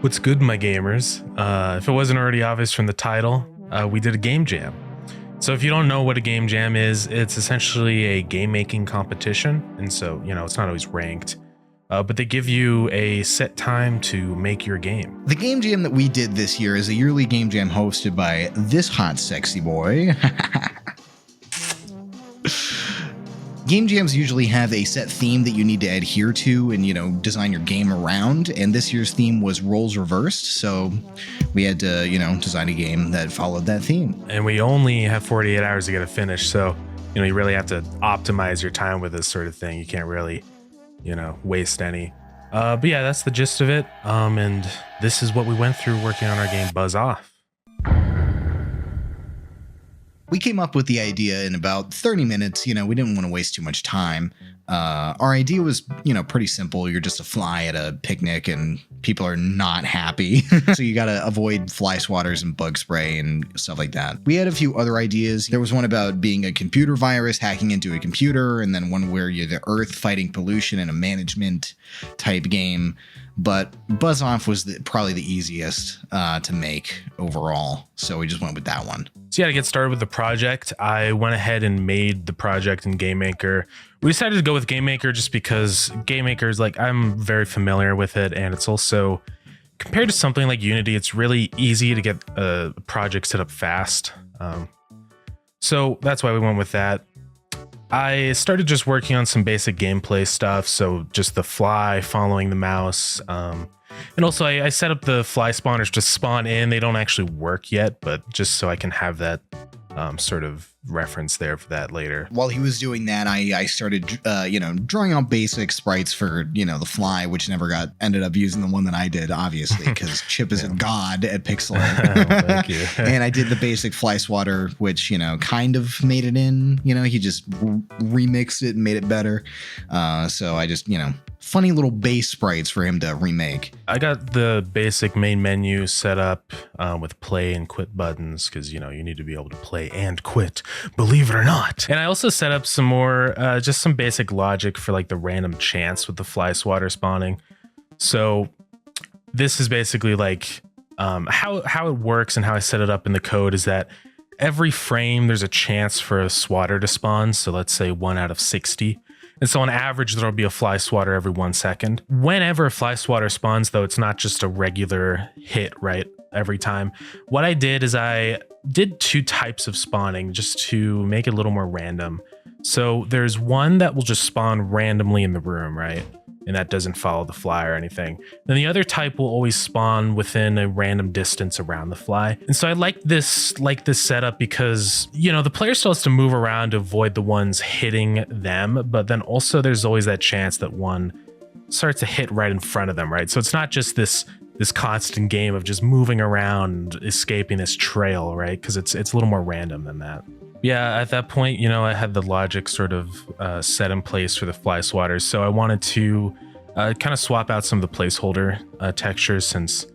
What's good, my gamers? If it wasn't already obvious from the title, we did a game jam. So if you don't know what a game jam is, it's essentially a game making competition. And so, it's not always ranked, but they give you a set time to make your game. The game jam that we did this year is a yearly game jam hosted by this hot, sexy boy. Game jams usually have a set theme that you need to adhere to and, design your game around. And this year's theme was roles reversed. So we had to, design a game that followed that theme. And we only have 48 hours to get it finished. So, you really have to optimize your time with this sort of thing. You can't really, waste any. But yeah, that's the gist of it. And this is what we went through working on our game Buzz Off. We came up with the idea in about 30 minutes. We didn't want to waste too much time. Our idea was, pretty simple. You're just a fly at a picnic and people are not happy. So you got to avoid fly swatters and bug spray and stuff like that. We had a few other ideas. There was one about being a computer virus hacking into a computer, and then one where you're the Earth fighting pollution in a management type game. But Buzz Off was probably the easiest to make overall. So we just went with that one. So yeah, to get started with the project, I went ahead and made the project in GameMaker. We decided to go with GameMaker just because GameMaker is I'm very familiar with it, and it's also, compared to something like Unity, it's really easy to get a project set up fast. So that's why we went with that. I started just working on some basic gameplay stuff, so just the fly following the mouse. And also I set up the fly spawners to spawn in. They don't actually work yet, but just so I can have that sort of reference there for that later. While he was doing that, I started, drawing out basic sprites for, the fly, which never ended up using the one that I did, obviously, because Chip is a god at pixel art. Thank you. And I did the basic fly swatter, which, kind of made it in, he just remixed it and made it better. So I just, funny little base sprites for him to remake. I got the basic main menu set up with play and quit buttons because, you need to be able to play and quit, believe it or not. And I also set up some more, just some basic logic for the random chance with the fly swatter spawning. So this is basically how it works, and how I set it up in the code is that every frame there's a chance for a swatter to spawn. So let's say 1 out of 60. And so on average, there'll be a fly swatter every 1 second. Whenever a fly swatter spawns, though, it's not just a regular hit, right, every time. What I did is I did 2 types of spawning just to make it a little more random. So there's one that will just spawn randomly in the room, right? And that doesn't follow the fly or anything. Then the other type will always spawn within a random distance around the fly. And so I like this setup because, the player still has to move around to avoid the ones hitting them, but then also there's always that chance that one starts to hit right in front of them, right? So it's not just this constant game of just moving around, escaping this trail, right? Because it's a little more random than that. Yeah, at that point, I had the logic sort of set in place for the fly swatters. So I wanted to kind of swap out some of the placeholder textures since,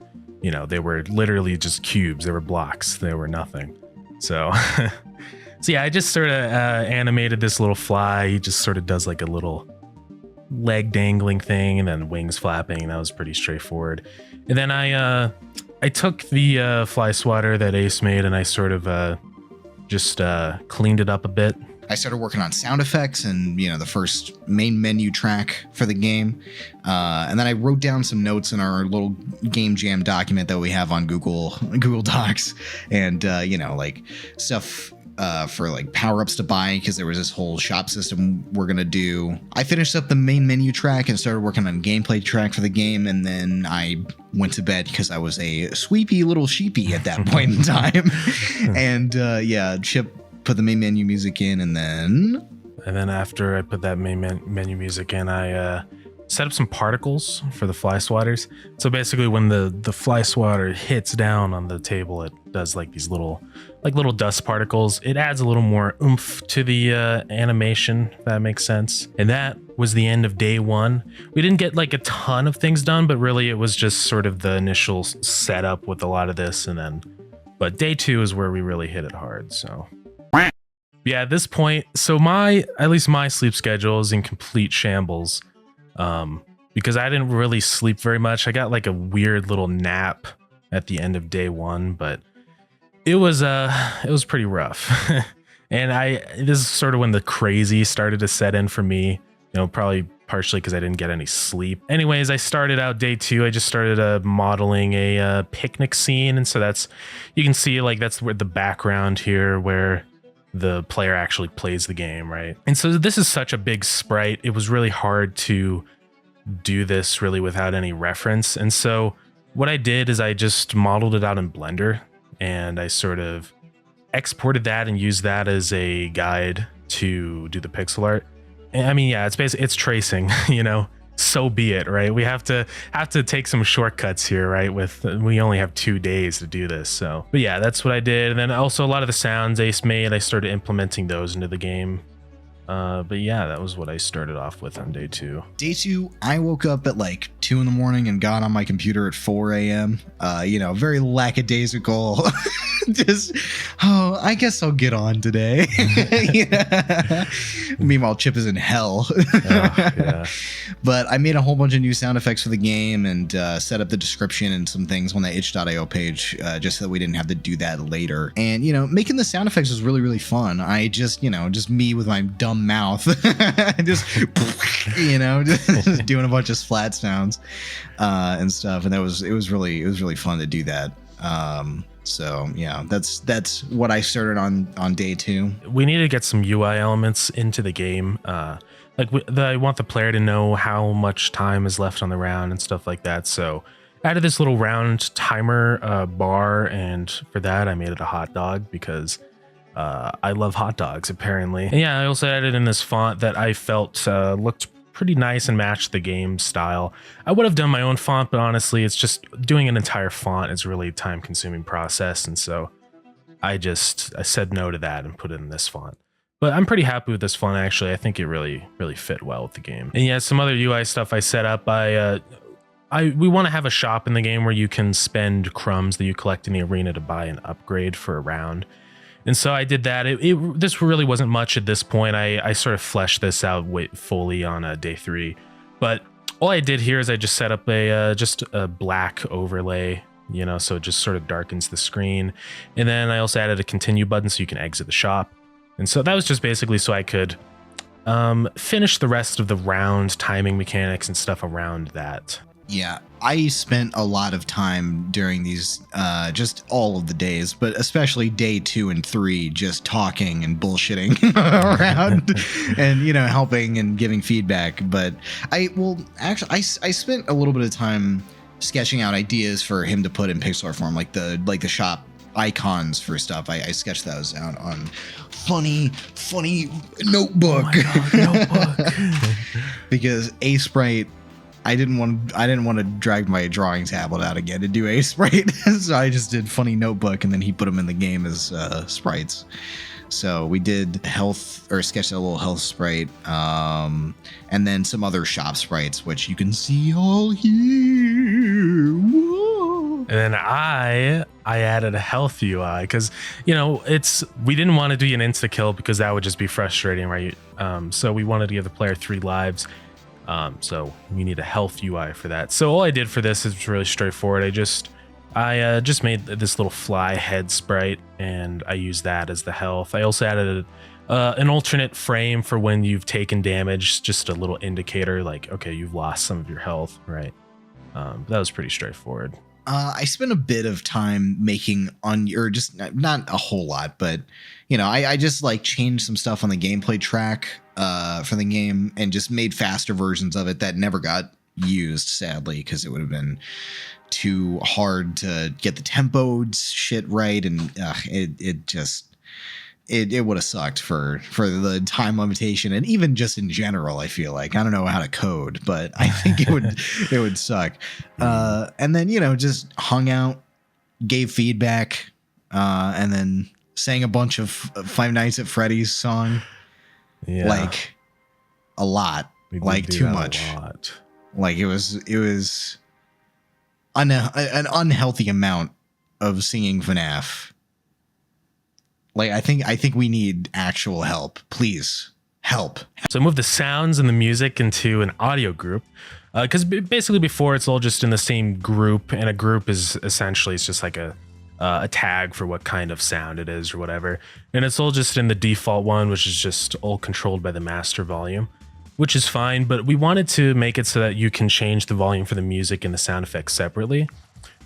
they were literally just cubes. They were blocks. They were nothing. So, so yeah, I just sort of animated this little fly. He just sort of does a little leg dangling thing and then wings flapping. That was pretty straightforward. And then I took the fly swatter that Ace made and I sort of just cleaned it up a bit. I started working on sound effects and, the first main menu track for the game. And then I wrote down some notes in our little game jam document that we have on Google Docs and, stuff for power-ups to buy, because there was this whole shop system we're going to do. I finished up the main menu track and started working on a gameplay track for the game. And then I went to bed because I was a sweepy little sheepy at that point in time. And Chip put the main menu music in, and then after I put that main menu music in, I set up some particles for the fly swatters. So basically when the fly swatter hits down on the table, it does these little dust particles. It adds a little more oomph to the animation, if that makes sense. And that was the end of day 1. We didn't get a ton of things done, but really it was just sort of the initial setup with a lot of this. But day 2 is where we really hit it hard. So yeah, at this point, so at least my sleep schedule is in complete shambles. because I didn't really sleep very much. I got like a weird little nap at the end of day 1, but it was pretty rough. And this is sort of when the crazy started to set in for me, you know, probably partially because I didn't get any sleep. Anyways, I started out day 2. I just started modeling a picnic scene. And so you can see like that's where the background here where the player actually plays the game, right? And so this is such a big sprite. It was really hard to do this really without any reference. And so what I did is I just modeled it out in Blender, and I sort of exported that and used that as a guide to do the pixel art. And I mean, yeah, it's basically, it's tracing, you know, so be it, right? We have to take some shortcuts here, right? We only have 2 days to do this. So, but yeah, that's what I did. And then also a lot of the sounds Ace made, I started implementing those into the game. But yeah, that was what I started off with on day 2. Day 2, I woke up at like 2 in the morning and got on my computer at 4 a.m. You know, very lackadaisical. Just, I guess I'll get on today. Yeah. Meanwhile, Chip is in hell. Yeah. But I made a whole bunch of new sound effects for the game and set up the description and some things on the itch.io page just so that we didn't have to do that later. And, you know, making the sound effects was really, really fun. I just, you know, just me with my dumb mouth, just, you know, just doing a bunch of splat sounds and stuff. And it was really fun to do that. So yeah, that's what I started on day 2. We need to get some UI elements into the game. I want the player to know how much time is left on the round and stuff like that. So I added this little round timer bar, and for that I made it a hot dog because I love hot dogs apparently. And yeah, I also added in this font that I felt looked pretty nice and matched the game style. I would have done my own font, but honestly, it's just doing an entire font is really a time-consuming process, and so I said no to that and put it in this font. But I'm pretty happy with this font actually. I think it really fit well with the game. And yeah, some other UI stuff I set up. We want to have a shop in the game where you can spend crumbs that you collect in the arena to buy an upgrade for a round. And so I did that. This really wasn't much at this point. I sort of fleshed this out fully on day 3. But all I did here is I just set up just a black overlay, you know, so it just sort of darkens the screen. And then I also added a continue button so you can exit the shop. And so that was just basically so I could finish the rest of the round timing mechanics and stuff around that. Yeah, I spent a lot of time during these, just all of the days, but especially day 2 and 3, just talking and bullshitting around and, you know, helping and giving feedback. But I spent a little bit of time sketching out ideas for him to put in pixel art form, like the shop icons for stuff. I sketched those out on funny notebook. Oh my God, notebook. Because A Sprite, I didn't want to drag my drawing tablet out again to do A Sprite, so I just did funny notebook, and then he put them in the game as sprites. So we did sketched a little health sprite, and then some other shop sprites, which you can see all here. Whoa. And then I added a health UI because, you know, we didn't want to do an insta kill because that would just be frustrating, right? So we wanted to give the player 3 lives. So we need a health UI for that. So all I did for this is really straightforward. I just made this little fly head sprite, and I used that as the health. I also added an alternate frame for when you've taken damage, just a little indicator like, okay, you've lost some of your health, right? That was pretty straightforward. I spent a bit of time making or just not a whole lot, but you know, I just like changed some stuff on the gameplay track for the game and just made faster versions of it that never got used, sadly, because it would have been too hard to get the tempo shit right, and it would have sucked for the time limitation, and even just in general. I feel like I don't know how to code, but I think it would suck. And then, you know, just hung out, gave feedback, and then sang a bunch of Five Nights at Freddy's song. Yeah, like a lot, like too much. Like it was an unhealthy amount of singing FNAF. Like I think we need actual help. Please help. So I moved the sounds and the music into an audio group. Because basically before it's all just in the same group, and a group is essentially it's just like a tag for what kind of sound it is or whatever. And it's all just in the default one, which is just all controlled by the master volume, which is fine. But we wanted to make it so that you can change the volume for the music and the sound effects separately.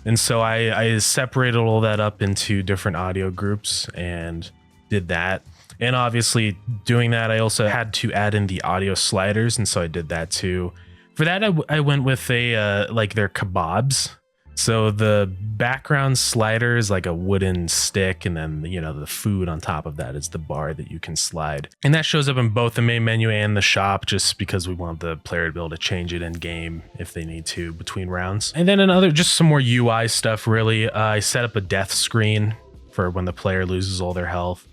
And so I separated all that up into different audio groups and did that. And obviously doing that, I also had to add in the audio sliders. And so I did that too. For that, I went with like their kebabs. So the background slider is like a wooden stick, and then the food on top of that is the bar that you can slide. And that shows up in both the main menu and the shop, just because we want the player to be able to change it in game if they need to between rounds. And then just some more UI stuff really. I set up a death screen for when the player loses all their health.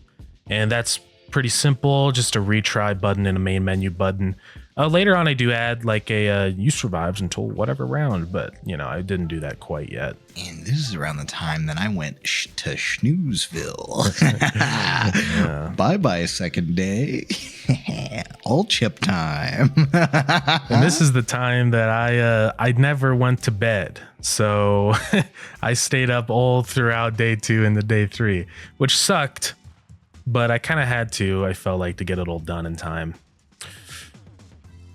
And that's pretty simple, just a retry button and a main menu button. Later on, I do add like a you survived until whatever round, but I didn't do that quite yet. And this is around the time that I went to Schnoozeville. Bye-bye, second day. All chip time. And this is the time that I never went to bed. So I stayed up all throughout day 2 and the day 3, which sucked, but I kind of had to. I felt like to get it all done in time.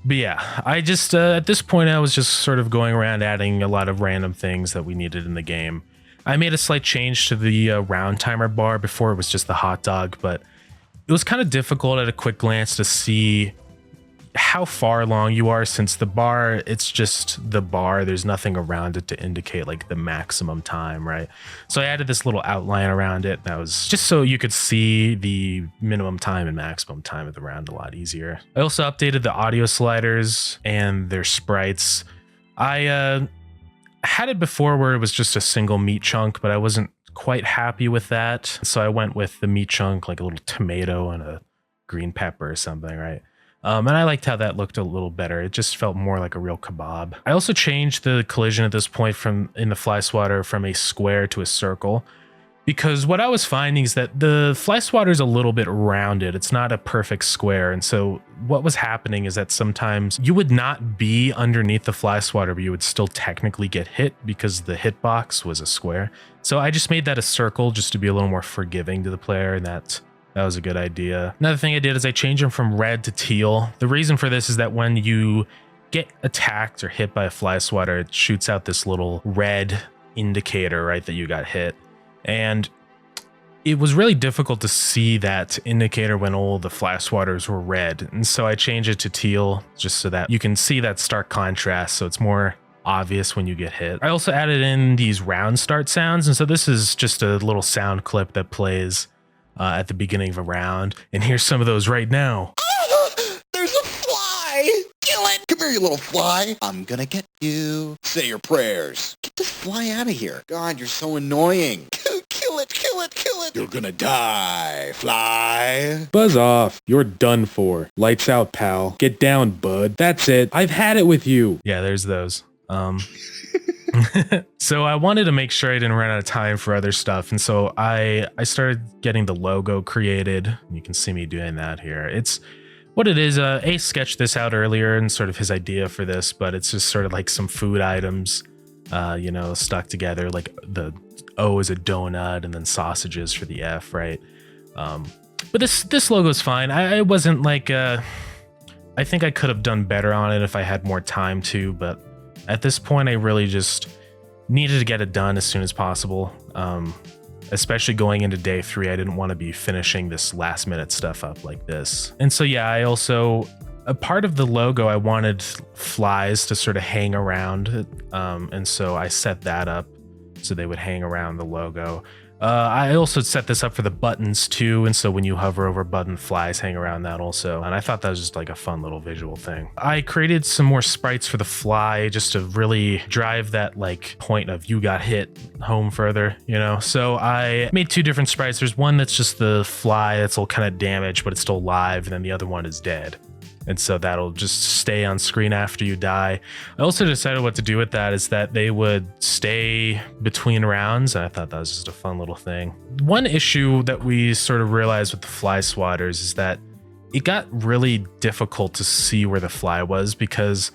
But yeah, I just, at this point, I was just sort of going around adding a lot of random things that we needed in the game. I made a slight change to the round timer bar. Before it was just the hot dog, but it was kind of difficult at a quick glance to see how far along you are, since the bar, it's just the bar. There's nothing around it to indicate like the maximum time, right? So I added this little outline around it that was just so you could see the minimum time and maximum time of the round a lot easier. I also updated the audio sliders and their sprites. I had it before where it was just a single meat chunk, but I wasn't quite happy with that. So I went with the meat chunk, like a little tomato and a green pepper or something, right? And I liked how that looked a little better. It just felt more like a real kebab. I also changed the collision at this point in the fly swatter from a square to a circle, because what I was finding is that the fly swatter is a little bit rounded. It's not a perfect square. And so what was happening is that sometimes you would not be underneath the fly swatter, but you would still technically get hit because the hitbox was a square. So I just made that a circle just to be a little more forgiving to the player, and that was a good idea. Another thing I did is I changed them from red to teal. The reason for this is that when you get attacked or hit by a fly swatter, it shoots out this little red indicator, right, that you got hit. And it was really difficult to see that indicator when all the fly swatters were red. And so I changed it to teal just so that you can see that stark contrast, so it's more obvious when you get hit. I also added in these round start sounds. And so this is just a little sound clip that plays at the beginning of a round, and here's some of those right now. There's a fly! Kill it! Come here, you little fly! I'm gonna get you. Say your prayers. Get this fly out of here. God, you're so annoying. Kill it, kill it, kill it! You're gonna die, fly! Buzz off. You're done for. Lights out, pal. Get down, bud. That's it. I've had it with you. Yeah, there's those. So I wanted to make sure I didn't run out of time for other stuff, and so I started getting the logo created. You can see me doing that here. It's what it is. Ace sketched this out earlier and sort of his idea for this, but it's just sort of like some food items, stuck together. Like the O is a donut, and then sausages for the F, right? But this logo is fine. I wasn't like I think I could have done better on it if I had more time to, but at this point, I really just needed to get it done as soon as possible, especially going into day 3. I didn't want to be finishing this last minute stuff up like this. And so, yeah, I also, a part of the logo, I wanted flies to sort of hang around. And so I set that up so they would hang around the logo. I also set this up for the buttons too, and so when you hover over a button, flies hang around that also, and I thought that was just like a fun little visual thing. I created some more sprites for the fly just to really drive that like point of you got hit home further, so I made 2 different sprites. There's one that's just the fly that's all kind of damaged but it's still alive, and then the other one is dead. And so that'll just stay on screen after you die. I also decided what to do with that is that they would stay between rounds. And I thought that was just a fun little thing. One issue that we sort of realized with the fly swatters is that it got really difficult to see where the fly was, because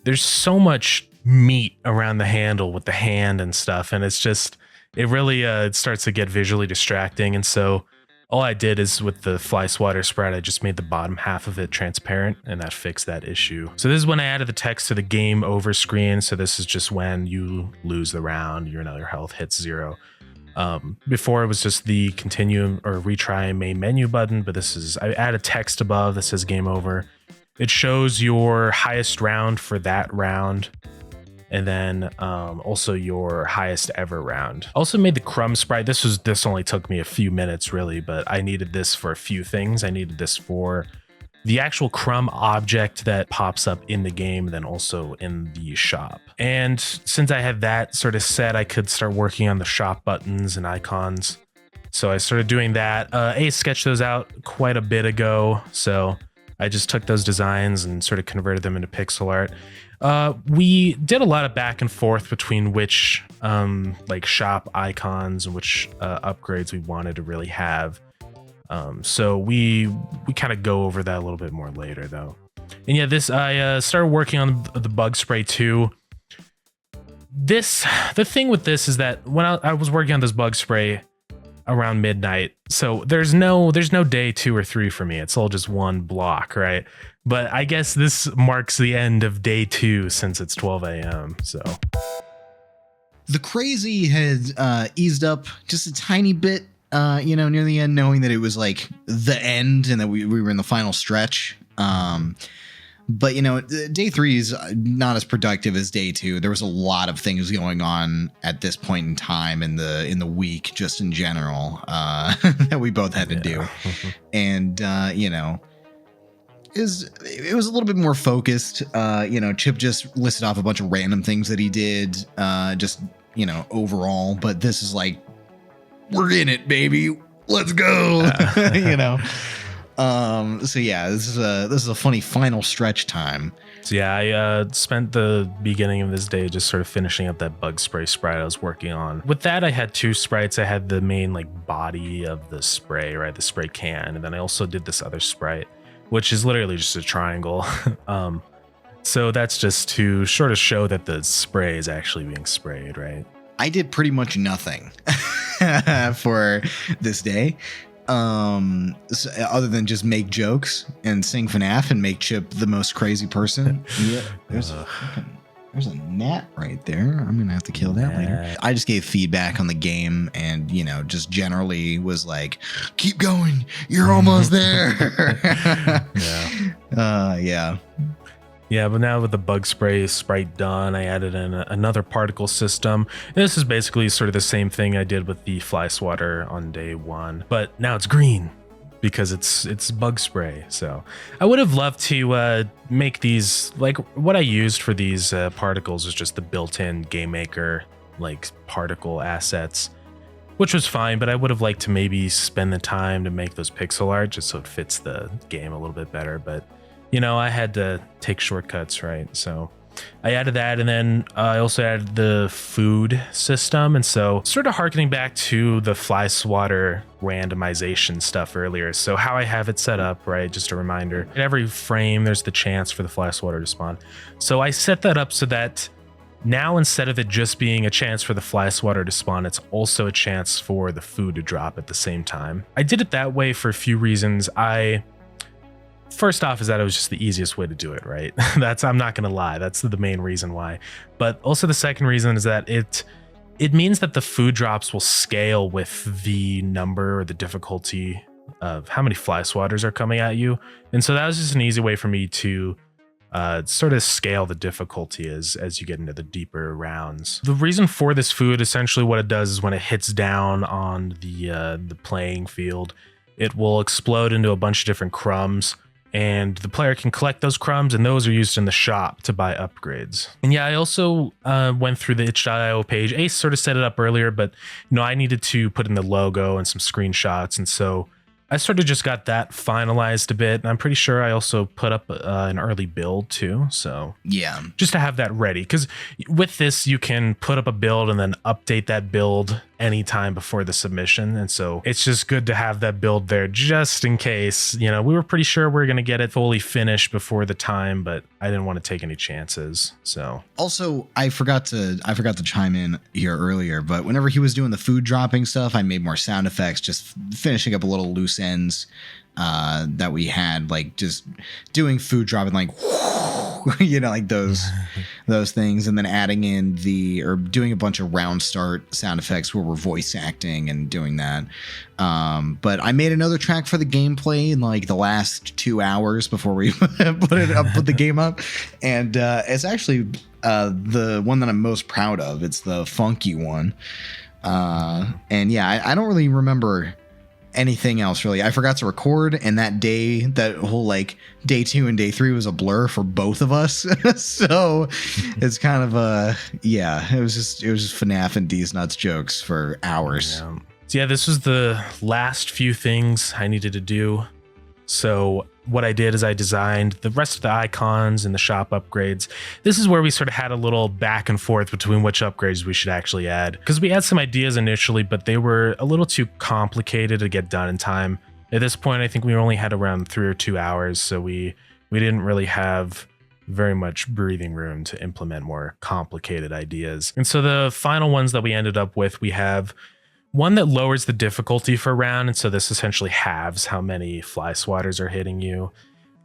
there's so much meat around the handle with the hand and stuff, and it really it starts to get visually distracting. And so all I did is with the fly swatter sprite, I just made the bottom half of it transparent, and that fixed that issue. So this is when I added the text to the game over screen. So this is just when you lose the round, your health hits 0. Before it was just the continue or retry main menu button, but I added text above that says game over. It shows your highest round for that round, and then also your highest ever round. Also made the crumb sprite. This only took me a few minutes really, but I needed this for a few things. I needed this for the actual crumb object that pops up in the game, and then also in the shop. And since I had that sort of set, I could start working on the shop buttons and icons. So I started doing that. Ace sketched those out quite a bit ago, so I just took those designs and sort of converted them into pixel art. We did a lot of back and forth between which like shop icons and which upgrades we wanted to really have. So we kind of go over that a little bit more later though. And yeah, I started working on the bug spray too. The thing with this is that when I was working on this bug spray around midnight, so there's no day 2 or 3 for me. It's all just one block, right? But I guess this marks the end of day 2 since it's 12 a.m. So the crazy had eased up just a tiny bit, near the end, knowing that it was like the end and that we were in the final stretch. But day 3 is not as productive as day 2. There was a lot of things going on at this point in time in the week, just in general, that we both had to do. And it was a little bit more focused. Chip just listed off a bunch of random things that he did, overall. But this is like, we're in it, baby. Let's go. So yeah, this is a funny final stretch time. So yeah, I spent the beginning of this day just sort of finishing up that bug spray sprite I was working on. With that, I had 2 sprites. I had the main like body of the spray, right? The spray can. And then I also did this other sprite, which is literally just a triangle. So that's just to sort of show that the spray is actually being sprayed, right? I did pretty much nothing for this day. Other than just make jokes and sing FNAF and make Chip the most crazy person. Yeah, there's a gnat right there. I'm gonna have to kill that later. I just gave feedback on the game and just generally was like, keep going, you're almost there. Yeah, but now with the bug spray sprite done, I added in another particle system. And this is basically sort of the same thing I did with the fly swatter on day 1, but now it's green because it's bug spray. So I would have loved to make these, like what I used for these particles was just the built-in gamemaker like particle assets, which was fine, but I would have liked to maybe spend the time to make those pixel art just so it fits the game a little bit better. But I had to take shortcuts, right? So I added that, and then I also added the food system. And so sort of harkening back to the fly swatter randomization stuff earlier. So how I have it set up, right? Just a reminder, at every frame, there's the chance for the fly swatter to spawn. So I set that up so that now instead of it just being a chance for the fly swatter to spawn, it's also a chance for the food to drop at the same time. I did it that way for a few reasons. First off is that it was just the easiest way to do it, right? I'm not going to lie. That's the main reason why. But also the second reason is that it means that the food drops will scale with the number or the difficulty of how many fly swatters are coming at you. And so that was just an easy way for me to sort of scale the difficulty as you get into the deeper rounds. The reason for this food, essentially what it does is when it hits down on the playing field, it will explode into a bunch of different crumbs. And the player can collect those crumbs, and those are used in the shop to buy upgrades. And yeah, I also went through the itch.io page. Ace sort of set it up earlier, but I needed to put in the logo and some screenshots. And so I sort of just got that finalized a bit. And I'm pretty sure I also put up an early build too. So yeah, just to have that ready. Because with this, you can put up a build and then update that build any time before the submission. And so it's just good to have that build there just in case. We were pretty sure we were going to get it fully finished before the time, but I didn't want to take any chances. So also, I forgot to chime in here earlier, but whenever he was doing the food dropping stuff, I made more sound effects, just finishing up a little loose ends that we had, like just doing food dropping, like like those things, and then adding in doing a bunch of round start sound effects where we're voice acting and doing that. But I made another track for the gameplay in like the last 2 hours before we put the game up, and it's actually the one that I'm most proud of. It's the funky one, and yeah, I don't really remember anything else really. I forgot to record, and that whole like day 2 and day 3 was a blur for both of us. So it's kind of it was just FNAF and D's Nuts jokes for hours. So yeah, this was the last few things I needed to do. So what I did is I designed the rest of the icons and the shop upgrades. This is where we sort of had a little back and forth between which upgrades we should actually add, because we had some ideas initially, but they were a little too complicated to get done in time. At this point, I think we only had around 3 or 2 hours, so we didn't really have very much breathing room to implement more complicated ideas. And so the final ones that we ended up with, we have one that lowers the difficulty for a round, and so this essentially halves how many fly swatters are hitting you.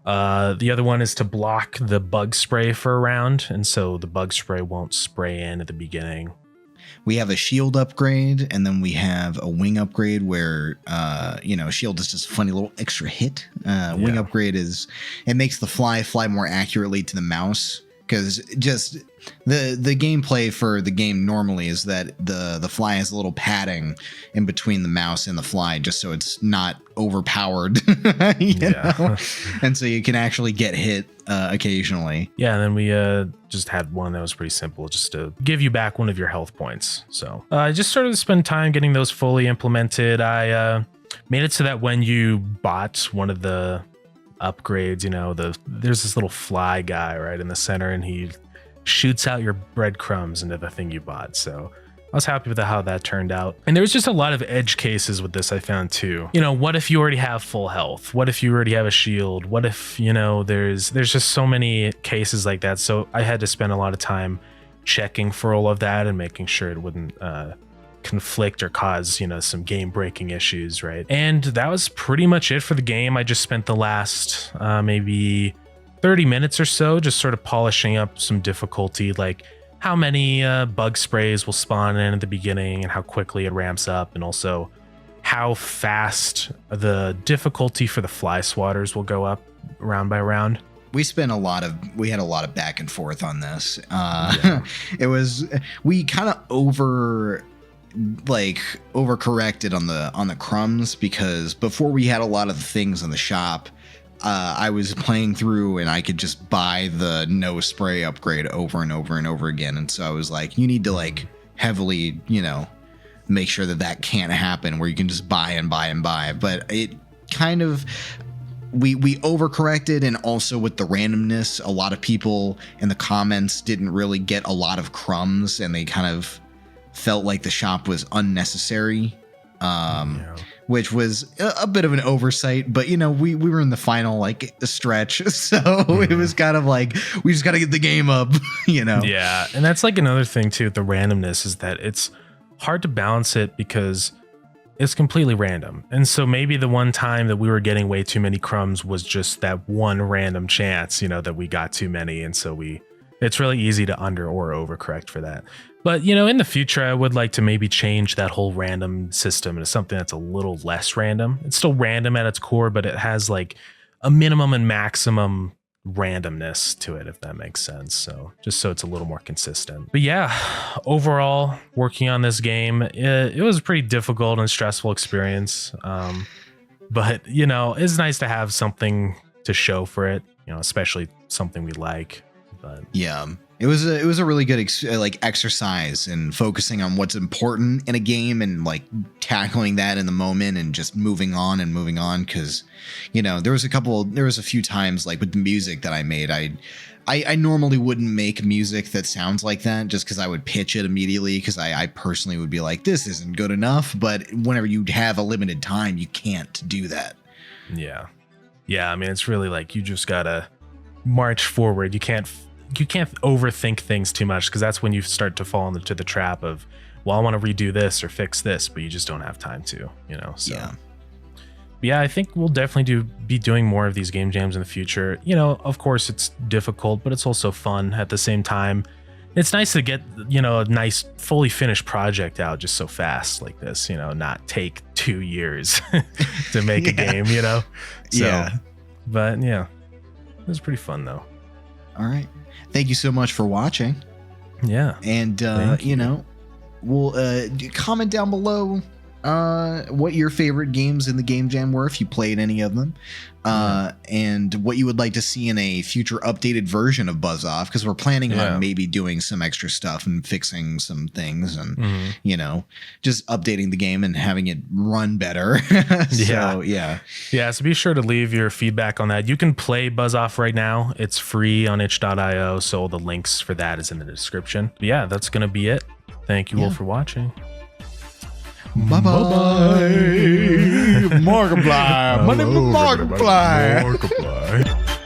The other one is to block the bug spray for a round, and so the bug spray won't spray in at the beginning. We have a shield upgrade, and then we have a wing upgrade where, shield is just a funny little extra hit. Wing upgrade it makes the fly more accurately to the mouse, because just the gameplay for the game normally is that the fly has a little padding in between the mouse and the fly, just so it's not overpowered, you know? And so you can actually get hit occasionally. Yeah, and then we just had one that was pretty simple, just to give you back one of your health points. So I just sort of spent time getting those fully implemented. I made it so that when you bought one of the upgrades, there's this little fly guy right in the center, and he shoots out your breadcrumbs into the thing you bought. So I was happy with how that turned out. And there was just a lot of edge cases with this, I found too. What if you already have full health? What if you already have a shield? What if, there's just so many cases like that. So I had to spend a lot of time checking for all of that and making sure it wouldn't conflict or cause some game breaking issues, right? And that was pretty much it for the game. I just spent the last maybe 30 minutes or so just sort of polishing up some difficulty, like how many bug sprays will spawn in at the beginning and how quickly it ramps up, and also how fast the difficulty for the fly swatters will go up round by round. We had a lot of back and forth on this. We kind of overcorrected on the crumbs, because before we had a lot of the things in the shop, I was playing through and I could just buy the no spray upgrade over and over and over again, and so I was like, you need to heavily make sure that can't happen where you can just buy and buy and buy. But it kind of we overcorrected, and also with the randomness, a lot of people in the comments didn't really get a lot of crumbs, and they kind of felt like the shop was unnecessary, which was a bit of an oversight. But we were in the final stretch, so it was kind of like, we just got to get the game up. Yeah, and that's another thing too with the randomness, is that it's hard to balance it because it's completely random. And so maybe the one time that we were getting way too many crumbs was just that one random chance, that we got too many, and so it's really easy to under or overcorrect for that. But, in the future, I would like to maybe change that whole random system into something that's a little less random. It's still random at its core, but it has a minimum and maximum randomness to it, if that makes sense. So just so it's a little more consistent. But yeah, overall, working on this game, it was a pretty difficult and stressful experience. But, it's nice to have something to show for it, especially something we like. But yeah. It was a really good exercise in focusing on what's important in a game, and tackling that in the moment and just moving on. Because there was a few times with the music that I made, I normally wouldn't make music that sounds like that just because I would pitch it immediately because I personally would be like, this isn't good enough. But whenever you have a limited time, you can't do that. Yeah. Yeah. I mean, it's really like you just got to march forward. You can't overthink things too much because that's when you start to fall into the trap of, well, I want to redo this or fix this, but you just don't have time to, you know? So. Yeah. Yeah, I think we'll definitely be doing more of these game jams in the future. You know, of course, it's difficult, but it's also fun at the same time. It's nice to get, you know, a nice, fully finished project out just so fast like this, you know, not take 2 years to make a game, you know? So, yeah. But yeah, it was pretty fun, though. All right. Thank you so much for watching. Yeah. And, you know, we'll comment down below what your favorite games in the Game Jam were, if you played any of them, and what you would like to see in a future updated version of Buzz Off, because we're planning on maybe doing some extra stuff and fixing some things and, you know, just updating the game and having it run better. So, yeah. So be sure to leave your feedback on that. You can play Buzz Off right now. It's free on itch.io, so all the links for that is in the description. But yeah, that's going to be it. Thank you all for watching. Bye-bye. Markiplier. My name is Markiplier. Markiplier.